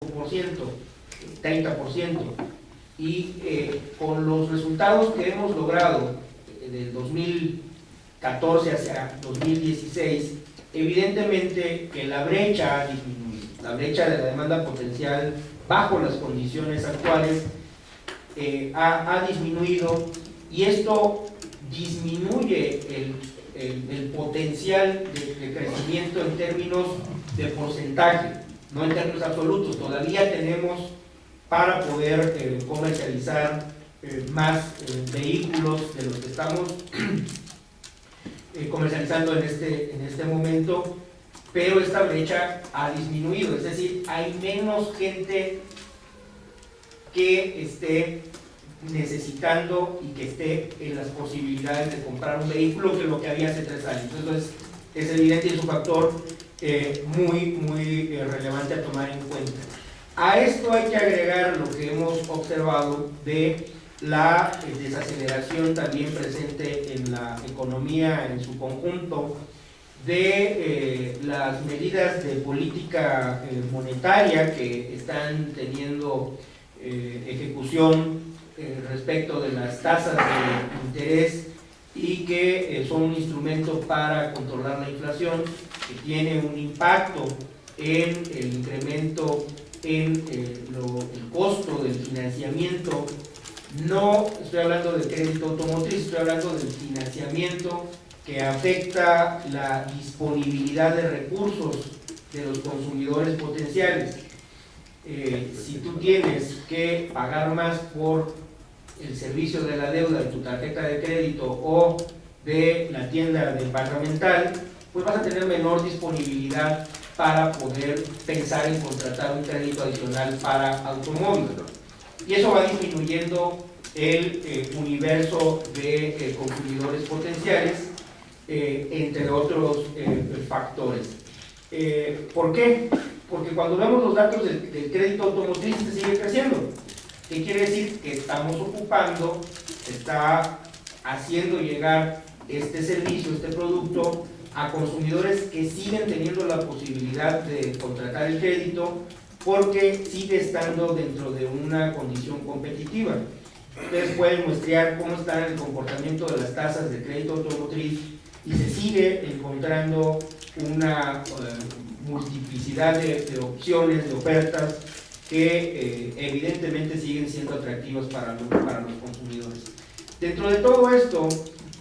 30%, y con los resultados que hemos logrado del 2014 hacia 2016, evidentemente que la brecha ha disminuido, la brecha de la demanda potencial bajo las condiciones actuales ha disminuido, y esto disminuye el potencial de crecimiento en términos de porcentaje, no en términos absolutos. Todavía tenemos para poder comercializar más vehículos de los que estamos comercializando en este momento, pero esta brecha ha disminuido, es decir, hay menos gente que esté necesitando y que esté en las posibilidades de comprar un vehículo que lo que había hace 3 años. Entonces es evidente y es un factor muy relevante a tomar en cuenta. A esto hay que agregar lo que hemos observado de la desaceleración también presente en la economía en su conjunto, de las medidas de política monetaria que están teniendo ejecución respecto de las tasas de interés y que son un instrumento para controlar la inflación, que tiene un impacto en el incremento en el costo del financiamiento. No estoy hablando del crédito automotriz, estoy hablando del financiamiento que afecta la disponibilidad de recursos de los consumidores potenciales. Si tú tienes que pagar más por el servicio de la deuda de tu tarjeta de crédito o de la tienda departamental, pues vas a tener menor disponibilidad para poder pensar en contratar un crédito adicional para automóvil. Y eso va disminuyendo el universo de consumidores potenciales, entre otros factores. ¿Por qué? Porque cuando vemos los datos del crédito automotriz, sigue creciendo. ¿Qué quiere decir? Que estamos ocupando, está haciendo llegar este servicio, este producto, a consumidores que siguen teniendo la posibilidad de contratar el crédito porque sigue estando dentro de una condición competitiva. Ustedes pueden muestrear cómo está el comportamiento de las tasas de crédito automotriz y se sigue encontrando una multiplicidad de opciones, de ofertas que evidentemente siguen siendo atractivas para los consumidores. Dentro de todo esto,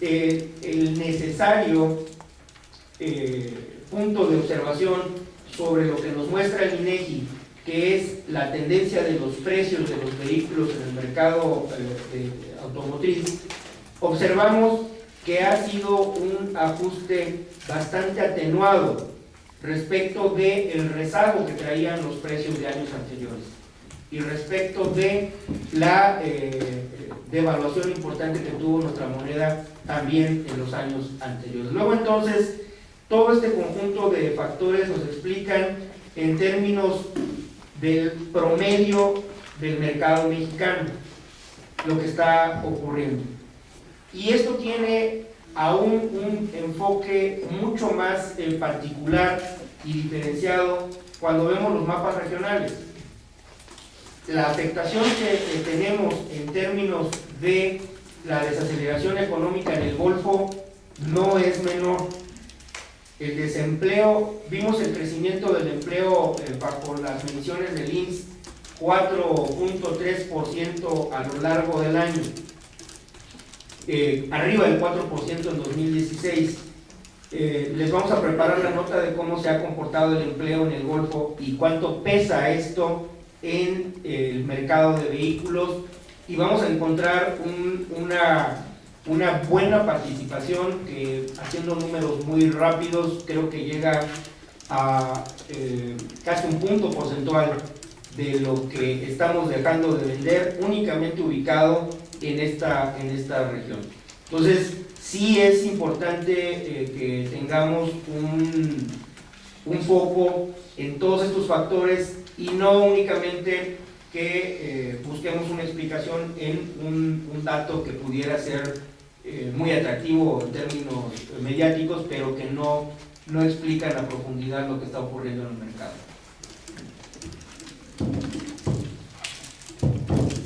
el necesario punto de observación sobre lo que nos muestra el INEGI, que es la tendencia de los precios de los vehículos en el mercado automotriz, observamos que ha sido un ajuste bastante atenuado respecto del rezago que traían los precios de años anteriores y respecto de la devaluación importante que tuvo nuestra moneda también en los años anteriores. Luego entonces, todo este conjunto de factores nos explican en términos del promedio del mercado mexicano lo que está ocurriendo. Y esto tiene aún un enfoque mucho más particular y diferenciado cuando vemos los mapas regionales. La afectación que tenemos en términos de la desaceleración económica en el Golfo no es menor. El desempleo, vimos el crecimiento del empleo bajo las mediciones del INSS, 4.3% a lo largo del año, arriba del 4% en 2016. Les vamos a preparar la nota de cómo se ha comportado el empleo en el Golfo y cuánto pesa esto en el mercado de vehículos, y vamos a encontrar una buena participación que, haciendo números muy rápidos, creo que llega a casi un punto porcentual de lo que estamos dejando de vender, únicamente ubicado en esta región. Entonces sí es importante que tengamos un foco en todos estos factores y no únicamente que busquemos una explicación en un dato que pudiera ser muy atractivo en términos mediáticos, pero que no explica en la profundidad lo que está ocurriendo en el mercado.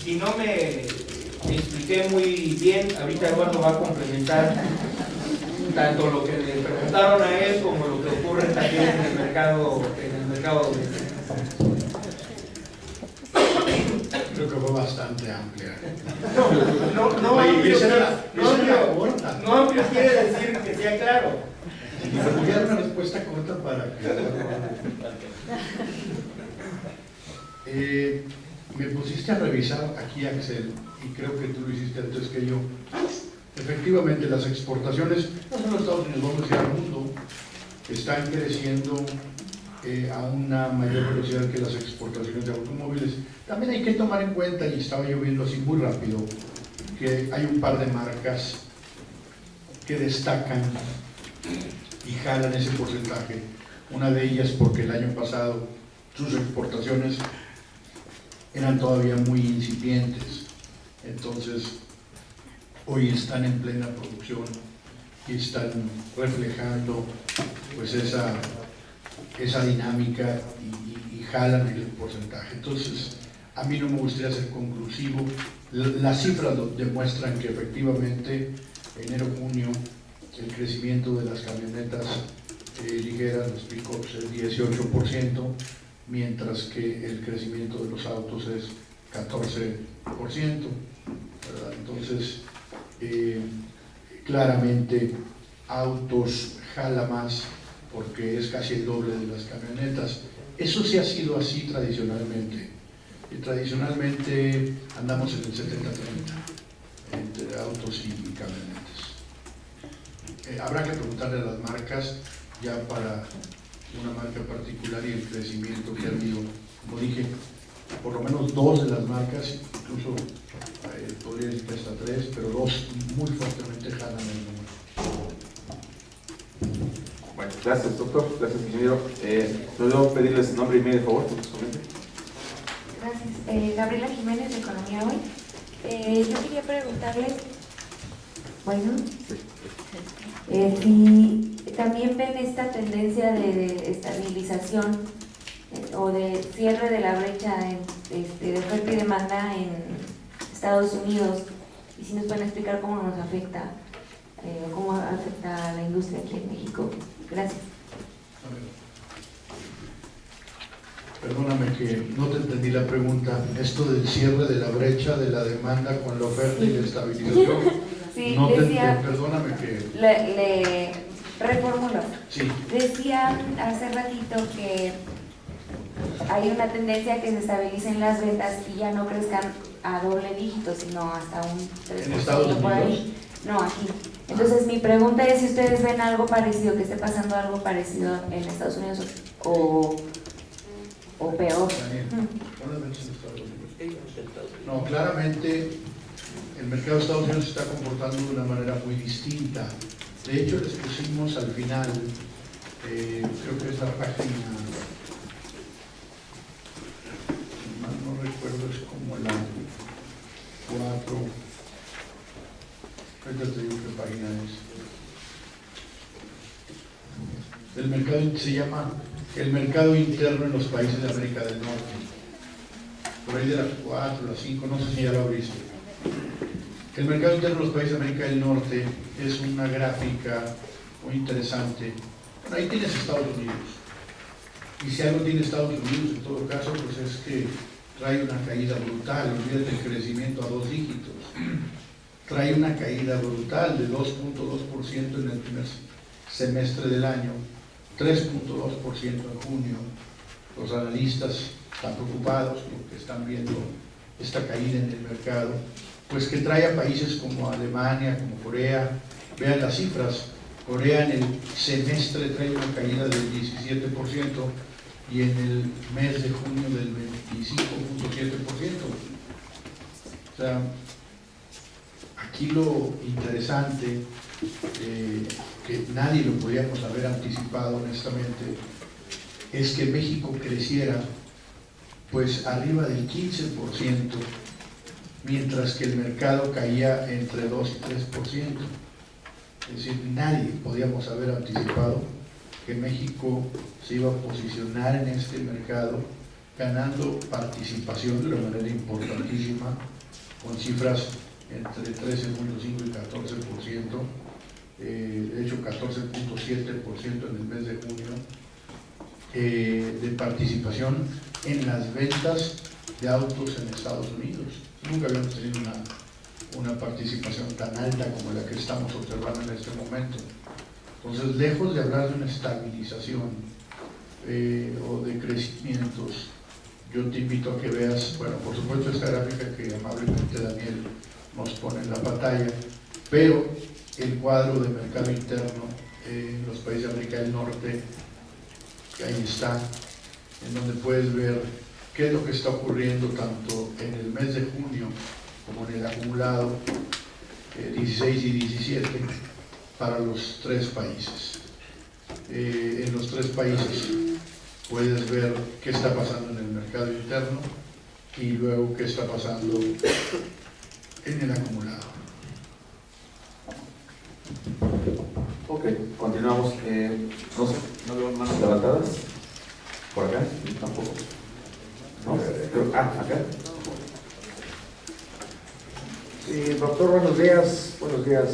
si no me expliqué muy bien, ahorita Eduardo va a complementar tanto lo que le preguntaron a él como lo que ocurre también en el mercado doméstico. Creo que fue bastante amplia. No amplio quiere decir que sea claro. Y voy a dar una respuesta corta para que... me pusiste a revisar aquí Axel, y creo que tú lo hiciste antes que yo. Efectivamente, las exportaciones, no solo Estados Unidos, vamos a decir al mundo, están creciendo a una mayor velocidad que las exportaciones de automóviles. También hay que tomar en cuenta, y estaba yo viendo así muy rápido, que hay un par de marcas que destacan y jalan ese porcentaje. Una de ellas porque el año pasado sus exportaciones eran todavía muy incipientes, entonces hoy están en plena producción y están reflejando pues esa dinámica y jalan el porcentaje. Entonces a mí no me gustaría ser conclusivo. Las cifras demuestran que efectivamente enero-junio el crecimiento de las camionetas ligeras, los pick-ups, es 18%, mientras que el crecimiento de los autos es 14%, ¿verdad? Entonces, claramente autos jala más porque es casi el doble de las camionetas. Eso sí ha sido así tradicionalmente. Tradicionalmente andamos en el 70-30 entre autos y camionetas. Habrá que preguntarle a las marcas ya para una marca particular y el crecimiento que ha habido. Como dije, por lo menos dos de las marcas, incluso podría decir que hasta tres, pero dos muy fuertemente jalan el número. Bueno, gracias doctor, gracias ingeniero. Les voy a pedirles nombre y medio, por favor, que nos comenten. Gracias. Gabriela Jiménez, de Economía Hoy. Yo quería preguntarles, bueno, si también ven esta tendencia de estabilización o de cierre de la brecha de oferta y demanda en Estados Unidos, y si nos pueden explicar cómo nos afecta, cómo afecta a la industria aquí en México. Gracias. Perdóname que no te entendí la pregunta. Esto del cierre de la brecha de la demanda con la oferta y la estabilización. Sí, no decía, perdóname que... Le reformulo. Sí. Decía hace ratito que hay una tendencia a que se estabilicen las ventas y ya no crezcan a doble dígito, sino hasta un 3% ¿En Estados Unidos? por ahí. No, aquí. Entonces mi pregunta es si ustedes ven algo parecido, que esté pasando algo parecido en Estados Unidos o peor. Daniel, no, claramente el mercado de Estados Unidos se está comportando de una manera muy distinta. De hecho, les pusimos al final, creo que es la página, no recuerdo, es como la 4, ahorita te digo qué página es. El mercado se llama el mercado interno en los países de América del Norte. Por ahí de las 4, las 5, no sé si ya lo abriste. El mercado interno en los países de América del Norte es una gráfica muy interesante. Bueno, ahí tienes Estados Unidos. Y si algo tiene Estados Unidos, en todo caso, pues es que trae una caída brutal. Olvídate el crecimiento a 2 dígitos. Trae una caída brutal de 2.2% en el primer semestre del año, 3.2% en junio. Los analistas están preocupados porque están viendo esta caída en el mercado, pues que trae a países como Alemania, como Corea. Vean las cifras. Corea en el semestre trae una caída del 17% y en el mes de junio del 25.7%. O sea, aquí lo interesante, que nadie lo podíamos haber anticipado honestamente, es que México creciera pues arriba del 15%, mientras que el mercado caía entre 2 y 3%. Es decir, nadie podíamos haber anticipado que México se iba a posicionar en este mercado ganando participación de una manera importantísima, con cifras entre 13.5 y 14%, de hecho 14.7% en el mes de junio, de participación en las ventas de autos en Estados Unidos. Nunca habíamos tenido una participación tan alta como la que estamos observando en este momento. Entonces, lejos de hablar de una estabilización o de crecimientos, yo te invito a que veas, bueno, por supuesto esta gráfica que amablemente Daniel nos pone en la pantalla, pero el cuadro de mercado interno en los países de América del Norte, que ahí está, en donde puedes ver qué es lo que está ocurriendo tanto en el mes de junio como en el acumulado 16 y 17 para los tres países. En los tres países puedes ver qué está pasando en el mercado interno y luego qué está pasando en el acumulado. Ok, continuamos. No sé, ¿no veo manos levantadas? ¿Por acá? Tampoco. ¿No? Acá. Sí, doctor, buenos días. Buenos días.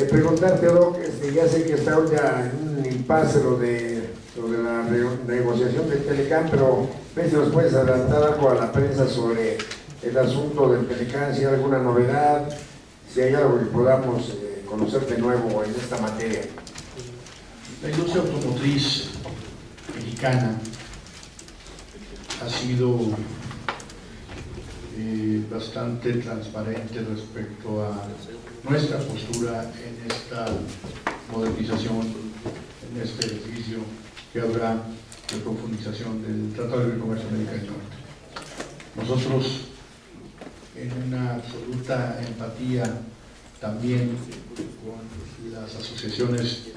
Preguntarte, Doc, ya sé que está ya en un impasse lo de la negociación del Telecán, pero ¿ves si nos puedes adelantar algo a la prensa sobre el asunto del Telecán, si hay alguna novedad, si hay algo que podamos conocer de nuevo en esta materia? La industria automotriz mexicana ha sido bastante transparente respecto a nuestra postura en esta modernización, en este ejercicio que habrá de profundización del Tratado de Libre Comercio América del Norte. Nosotros, en una absoluta empatía también con las asociaciones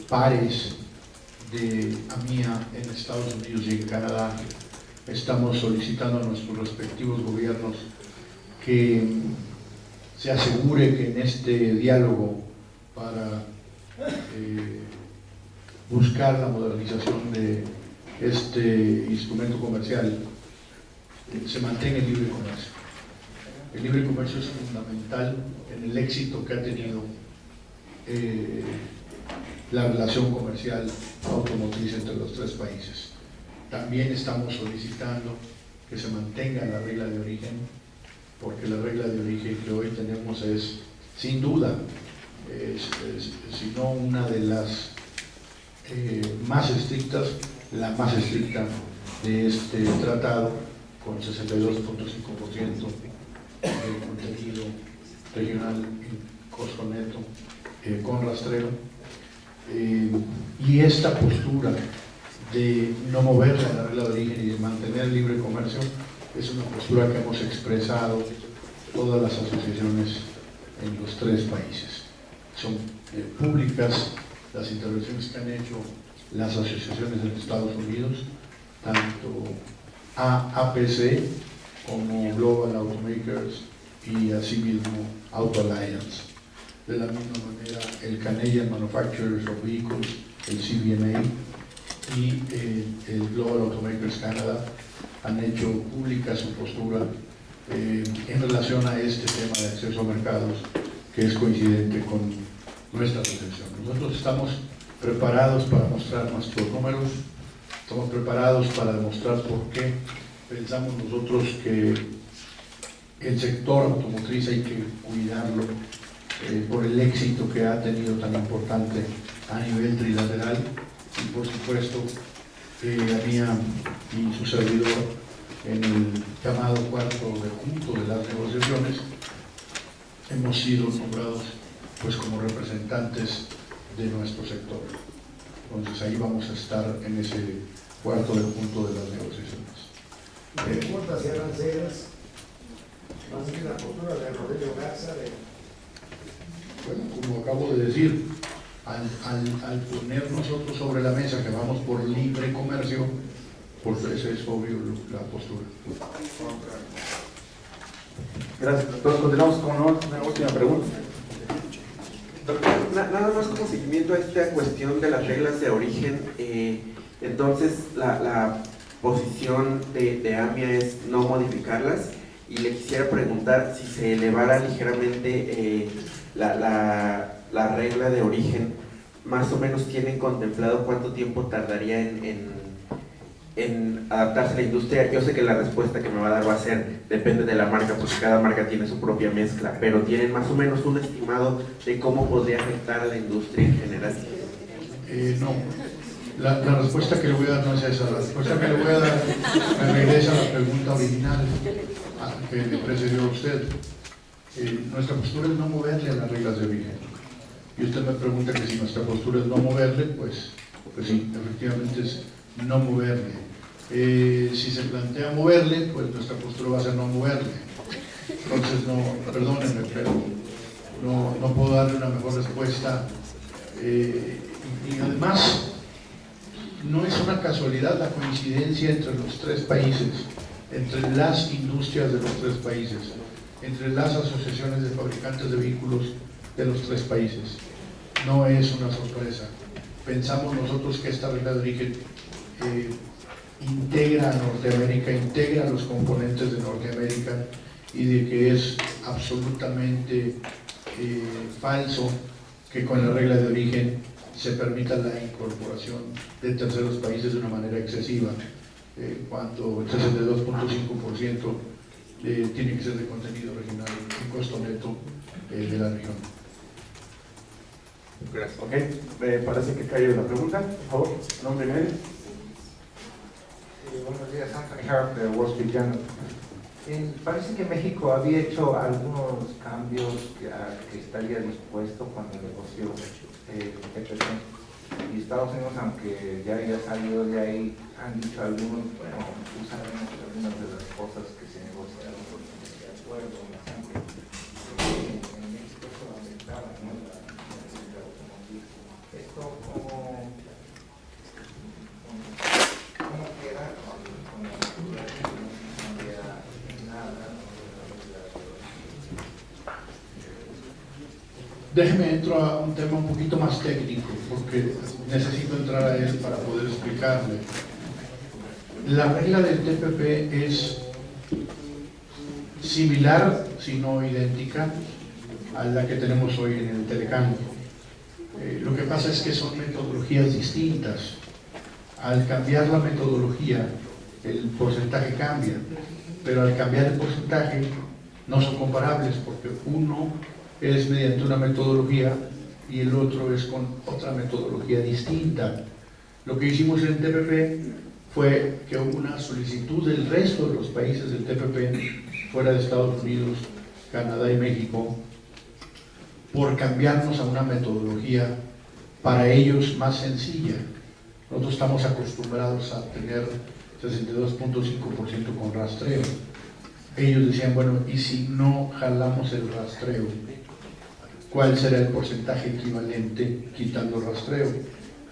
pares de AMIA en Estados Unidos y en Canadá, estamos solicitando a nuestros respectivos gobiernos que se asegure que en este diálogo para buscar la modernización de este instrumento comercial se mantenga el libre comercio. El libre comercio es fundamental en el éxito que ha tenido la relación comercial automotriz entre los tres países. También estamos solicitando que se mantenga la regla de origen, porque la regla de origen que hoy tenemos es, sin duda, si no una de las más estrictas, la más estricta de este tratado, con 62.5% de contenido regional en costo neto con rastreo. Y esta postura de no moverla en la regla de origen y de mantener el libre comercio es una postura que hemos expresado todas las asociaciones en los tres países. Son públicas las intervenciones que han hecho las asociaciones de los Estados Unidos, tanto APC como Global Automakers y asimismo Auto Alliance. De la misma manera, el Canadian Manufacturers of Vehicles, el CBMA, y el Global Automakers Canada han hecho pública su postura en relación a este tema de acceso a mercados, que es coincidente con nuestra asociación. Nosotros estamos preparados para mostrar nuestros números, estamos preparados para demostrar por qué pensamos nosotros que el sector automotriz hay que cuidarlo por el éxito que ha tenido tan importante a nivel trilateral, y por supuesto AMIA y su servidor en el llamado cuarto de junto de las negociaciones hemos sido nombrados pues como representantes de nuestro sector. Entonces ahí vamos a estar en ese cuarto de junto de las negociaciones. Preguntas y aranceles. Más que la postura de Rogelio Garza Bueno, como acabo de decir, al poner nosotros sobre la mesa que vamos por libre comercio, pues esa es obvio la postura. Gracias. Entonces continuamos con una última pregunta. Doctor, nada más como seguimiento a esta cuestión de las reglas de origen, entonces posición de AMIA es no modificarlas, y le quisiera preguntar si se elevara ligeramente la regla de origen, más o menos tienen contemplado cuánto tiempo tardaría en adaptarse a la industria. Yo sé que la respuesta que me va a dar va a ser, depende de la marca, porque cada marca tiene su propia mezcla, pero ¿tienen más o menos un estimado de cómo podría afectar a la industria en general? No, la respuesta que le voy a dar no es esa. La respuesta que le voy a dar me regresa a la pregunta original que le precedió a usted. Nuestra postura es no moverle a las reglas de origen. Y usted me pregunta que si nuestra postura es no moverle, pues sí, efectivamente es no moverle. Si se plantea moverle, pues nuestra postura va a ser no moverle. Entonces, perdónenme, pero no puedo darle una mejor respuesta. Y además, no es una casualidad la coincidencia entre los tres países, entre las industrias de los tres países, entre las asociaciones de fabricantes de vehículos de los tres países. No es una sorpresa. Pensamos nosotros que esta regla de origen integra a Norteamérica, integra los componentes de Norteamérica, y de que es absolutamente falso que con la regla de origen se permita la incorporación de terceros países de una manera excesiva, cuando el 62.5% tiene que ser de contenido regional y costo neto de la región. Gracias. Ok, parece que cayó la pregunta. Por favor, nombre y medio. Buenos días, Anthony Harp de Wall Street Journal. Parece que México había hecho algunos cambios que estaría dispuesto cuando negoció el TPP. Y Estados Unidos, aunque ya haya salido de ahí, han dicho algunos, bueno, usaremos algunas de las cosas que se negociaron de acuerdo. En México eso aumentaba, ¿no? La automotriz. Esto, ¿cómo queda con la cultura que no cambia nada? Déjeme entrar a un tema un poquito más técnico, porque necesito entrar a él para poder explicarle. La regla del TPP es similar, si no idéntica, a la que tenemos hoy en el Telecán. Lo que pasa es que son metodologías distintas. Al cambiar la metodología, el porcentaje cambia, pero al cambiar el porcentaje no son comparables, porque uno es mediante una metodología y el otro es con otra metodología distinta. Lo que hicimos en el TPP fue que hubo una solicitud del resto de los países del TPP, fuera de Estados Unidos, Canadá y México, por cambiarnos a una metodología para ellos más sencilla. Nosotros estamos acostumbrados a tener 62.5% con rastreo. Ellos decían, bueno, ¿y si no jalamos el rastreo? ¿Cuál será el porcentaje equivalente quitando el rastreo?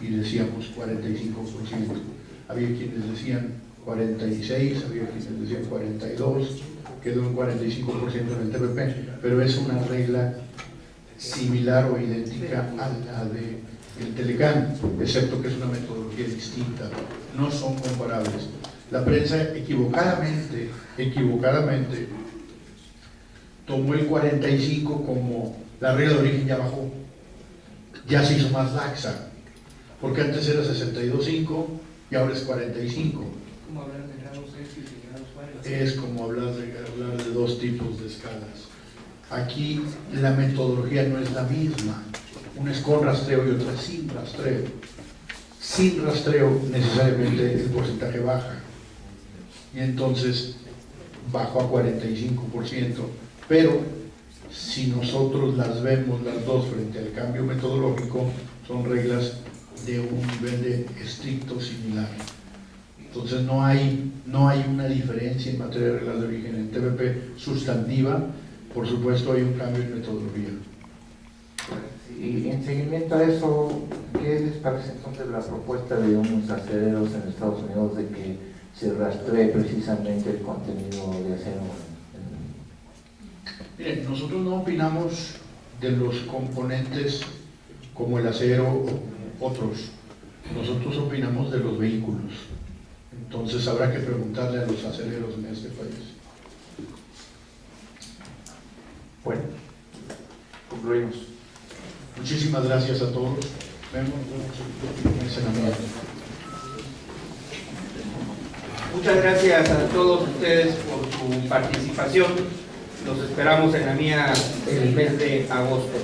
Y decíamos 45%. Había quienes decían 46, había quienes decían 42, quedó en 45% en el TPP, pero es una regla similar o idéntica a la del Telecán, excepto que es una metodología distinta, no son comparables. La prensa equivocadamente tomó el 45 como la regla de origen ya bajó, ya se hizo más laxa, porque antes era 62.5 y ahora es 45. Como hablar de grados X y grados varios. Es como hablar de dos tipos de escalas. Aquí la metodología no es la misma, una es con rastreo y otra sin rastreo. Sin rastreo necesariamente el porcentaje baja, y entonces bajó a 45%, pero si nosotros las vemos las dos frente al cambio metodológico, son reglas de un nivel de estricto similar. Entonces no hay una diferencia en materia de reglas de origen en TPP sustantiva. Por supuesto hay un cambio en metodología. Y en seguimiento a eso, ¿qué les parece entonces la propuesta de unos aceleros en Estados Unidos de que se rastree precisamente el contenido de acero? Miren, nosotros no opinamos de los componentes como el acero o otros. Nosotros opinamos de los vehículos. Entonces habrá que preguntarle a los aceleros en este país. Bueno, concluimos. Muchísimas gracias a todos. Vemos en senador. Muchas gracias a todos ustedes por su participación. Los esperamos en la mía el mes de agosto.